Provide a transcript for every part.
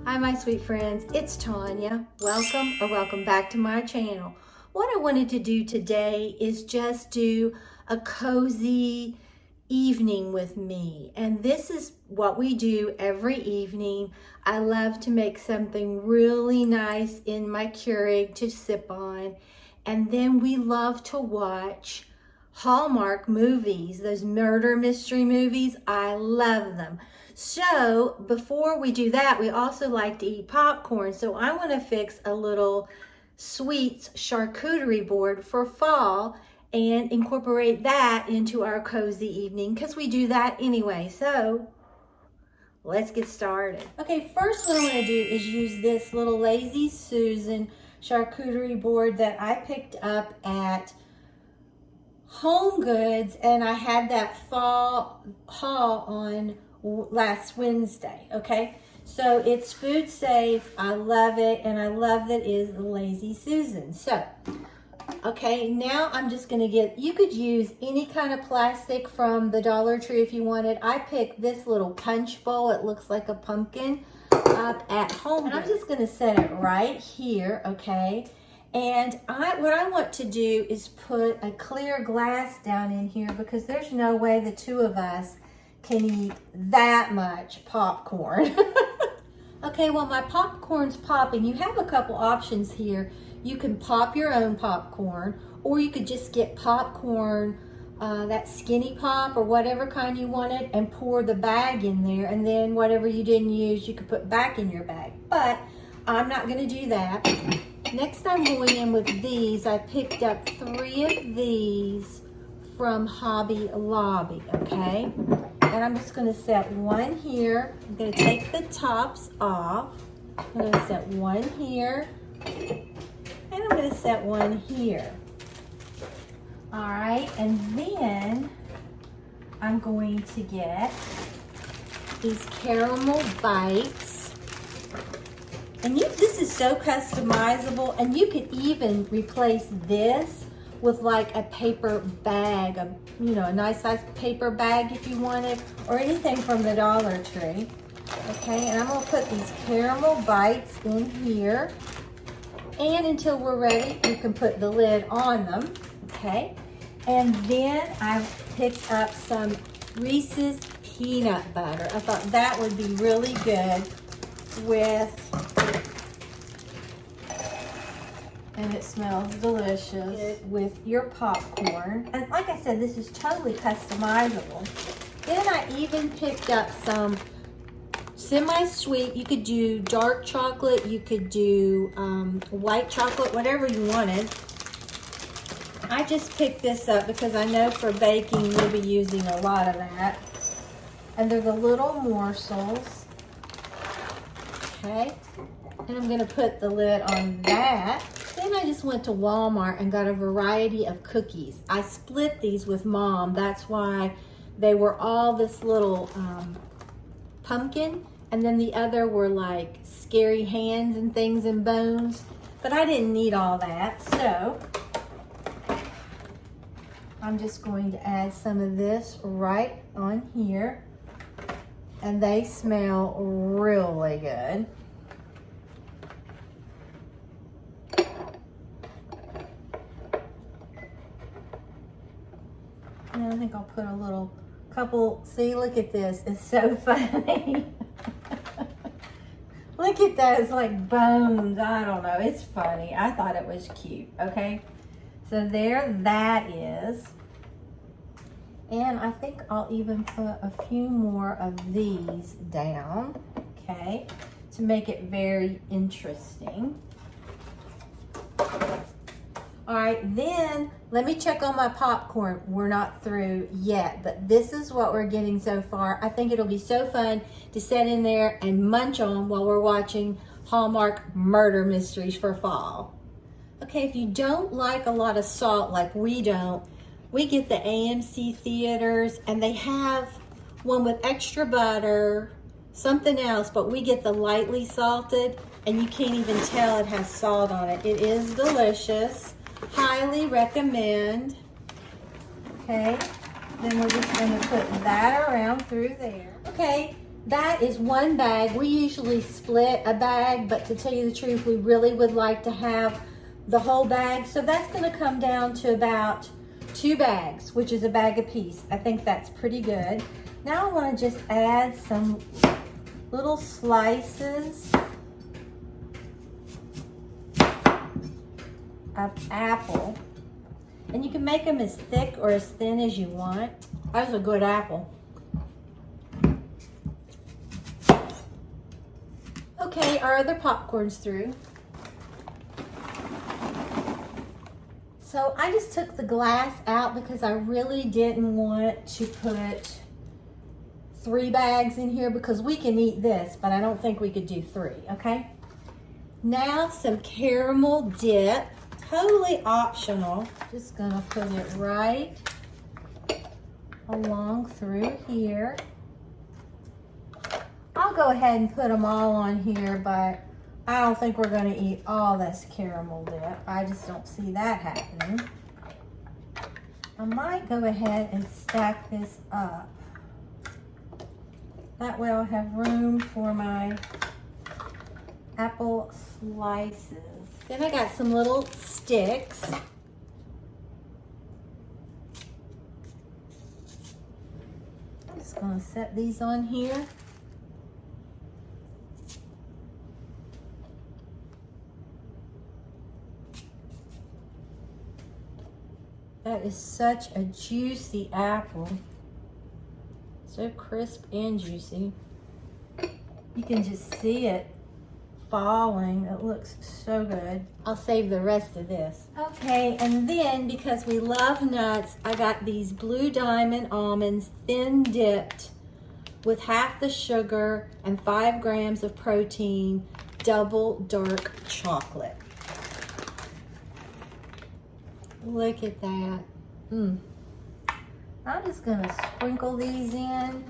Hi my sweet friends, it's Tanya. Welcome back to my channel. What I wanted to do today is just do a cozy evening with me. And this is what we do every evening. I love to make something really nice in my Keurig to sip on. And then we love to watch Hallmark movies, those murder mystery movies. I love them. So before we do that, we also like to eat popcorn. So I want to fix a little sweets charcuterie board for fall and incorporate that into our cozy evening because we do that anyway. So let's get started. Okay, first what I want to do is use this little Lazy Susan charcuterie board that I picked up at Home Goods, and I had that fall haul on last Wednesday. Okay, so it's food safe. I love it, and I love that it is the Lazy Susan. So okay, now I'm just going to you could use any kind of plastic from the Dollar Tree if you wanted. I picked this little punch bowl. It looks like a pumpkin up at Home Goods. And I'm just going to set it right here, okay? And what I want to do is put a clear glass down in here because there's no way the two of us can eat that much popcorn. Okay, well my popcorn's popping. You have a couple options here. You can pop your own popcorn, or you could just get popcorn, that skinny pop or whatever kind you wanted, and pour the bag in there, and then whatever you didn't use you could put back in your bag. But I'm not going to do that. Next I'm going in with these. I picked up 3 of these from Hobby Lobby, okay? And I'm just going to set one here. I'm going to take the tops off. I'm going to set one here. And I'm going to set one here. All right, and then I'm going to get these caramel bites. And this is so customizable, and you could even replace this with like a paper bag, a nice size paper bag if you wanted, or anything from the Dollar Tree. Okay, and I'm gonna put these caramel bites in here. And until we're ready, you can put the lid on them, okay? And then I've picked up some Reese's peanut butter. I thought that would be really good with, and it smells delicious, with your popcorn. And like I said, this is totally customizable. Then I even picked up some semi-sweet. You could do dark chocolate, you could do white chocolate, whatever you wanted. I just picked this up because I know for baking we'll be using a lot of that. And they're the little morsels. Okay, and I'm going to put the lid on that. Then I just went to Walmart and got a variety of cookies. I split these with Mom. That's why they were all this little pumpkin, and then the other were like scary hands and things and bones. But I didn't need all that, so I'm just going to add some of this right on here. And they smell really good. And I think I'll put a couple, see, look at this, it's so funny. Look at those like bones, I don't know, it's funny. I thought it was cute, okay? So there that is. And I think I'll even put a few more of these down, okay, to make it very interesting. All right, then let me check on my popcorn. We're not through yet, but this is what we're getting so far. I think it'll be so fun to sit in there and munch on while we're watching Hallmark murder mysteries for fall. Okay, if you don't like a lot of salt like we don't, we get the AMC theaters, and they have one with extra butter, something else, but we get the lightly salted, and you can't even tell it has salt on it. It is delicious. Highly recommend. Okay, then we're just going to put that around through there. Okay, that is one bag. We usually split a bag, but to tell you the truth, we really would like to have the whole bag. So that's gonna come down to about 2 bags, which is a bag apiece. I think that's pretty good. Now I wanna just add some little slices of apple. And you can make them as thick or as thin as you want. That's a good apple. Okay, our other popcorn's through. So I just took the glass out because I really didn't want to put 3 bags in here because we can eat this, but I don't think we could do 3, okay? Now some caramel dip, totally optional. Just gonna put it right along through here. I'll go ahead and put them all on here, but I don't think we're gonna eat all this caramel dip. I just don't see that happening. I might go ahead and stack this up. That way I'll have room for my apple slices. Then I got some little sticks. I'm just gonna set these on here. That is such a juicy apple. So crisp and juicy. You can just see it falling. It looks so good. I'll save the rest of this. Okay, and then because we love nuts, I got these Blue Diamond almonds thin dipped with half the sugar and 5 grams of protein, double dark chocolate. Look at that. I'm just gonna sprinkle these in.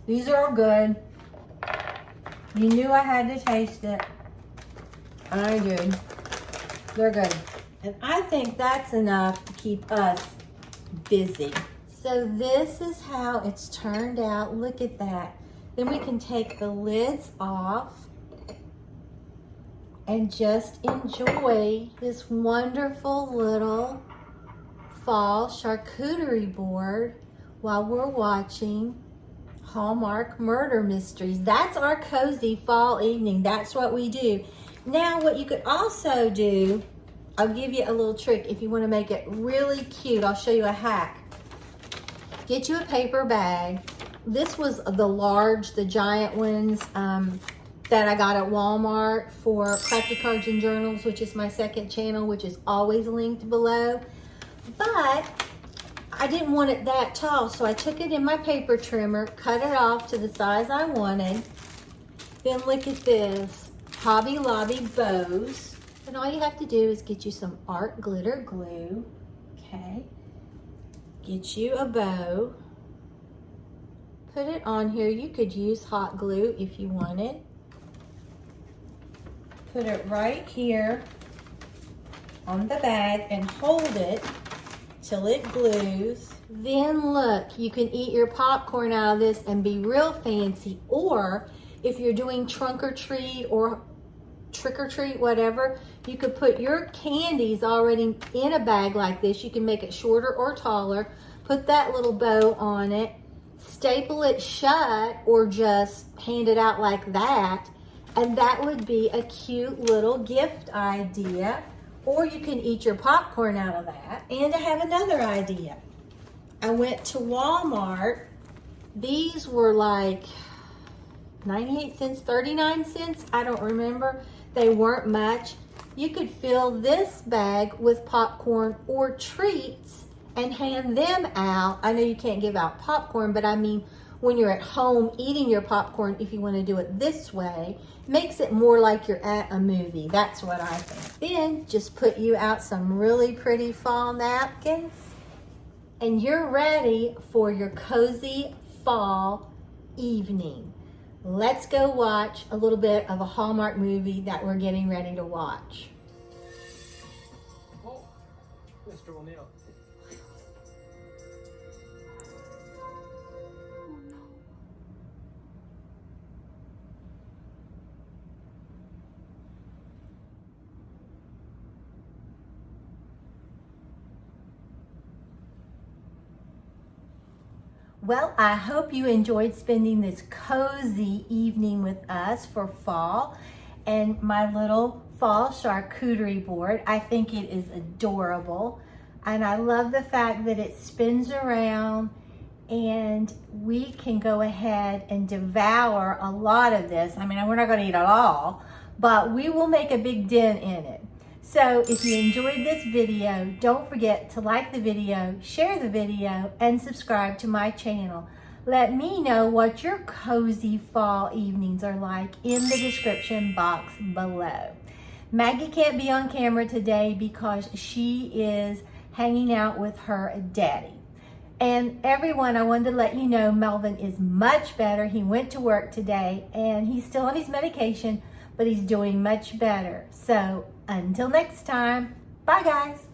These are good. You knew I had to taste it. I did. They're good. And I think that's enough to keep us busy. So this is how it's turned out. Look at that. Then we can take the lids off and just enjoy this wonderful little fall charcuterie board while we're watching Hallmark murder mysteries. That's our cozy fall evening. That's what we do. Now what you could also do, I'll give you a little trick if you want to make it really cute. I'll show you a hack. Get you a paper bag. This was the large, the giant ones that I got at Walmart for Crafty Cards and Journals, which is my second channel, which is always linked below. But I didn't want it that tall, so I took it in my paper trimmer, cut it off to the size I wanted. Then look at this, Hobby Lobby bows. And all you have to do is get you some art glitter glue, okay? Get you a bow, put it on here. You could use hot glue if you wanted. Put it right here on the bag and hold it till it glues. Then look, you can eat your popcorn out of this and be real fancy, or if you're doing trunk or treat or trick or treat, whatever, you could put your candies already in a bag like this. You can make it shorter or taller, put that little bow on it, staple it shut, or just hand it out like that, and that would be a cute little gift idea. Or you can eat your popcorn out of that. And I have another idea. I went to Walmart. These were like 98 cents, 39 cents, I don't remember. They weren't much. You could fill this bag with popcorn or treats and hand them out. I know you can't give out popcorn, but I mean, when you're at home eating your popcorn, if you want to do it this way, makes it more like you're at a movie. That's what I think. Then just put you out some really pretty fall napkins, and you're ready for your cozy fall evening. let's go watch a little bit of a Hallmark movie that we're getting ready to watch. Oh, Mr. O'Neill. Well, I hope you enjoyed spending this cozy evening with us for fall and my little fall charcuterie board. I think it is adorable, and I love the fact that it spins around and we can go ahead and devour a lot of this. I mean, we're not going to eat it all, but we will make a big dent in it. So if you enjoyed this video, don't forget to like the video, share the video, and subscribe to my channel. Let me know what your cozy fall evenings are like in the description box below. Maggie can't be on camera today because she is hanging out with her daddy. And everyone, I wanted to let you know Melvin is much better. He went to work today and he's still on his medication, but he's doing much better. So until next time, bye guys.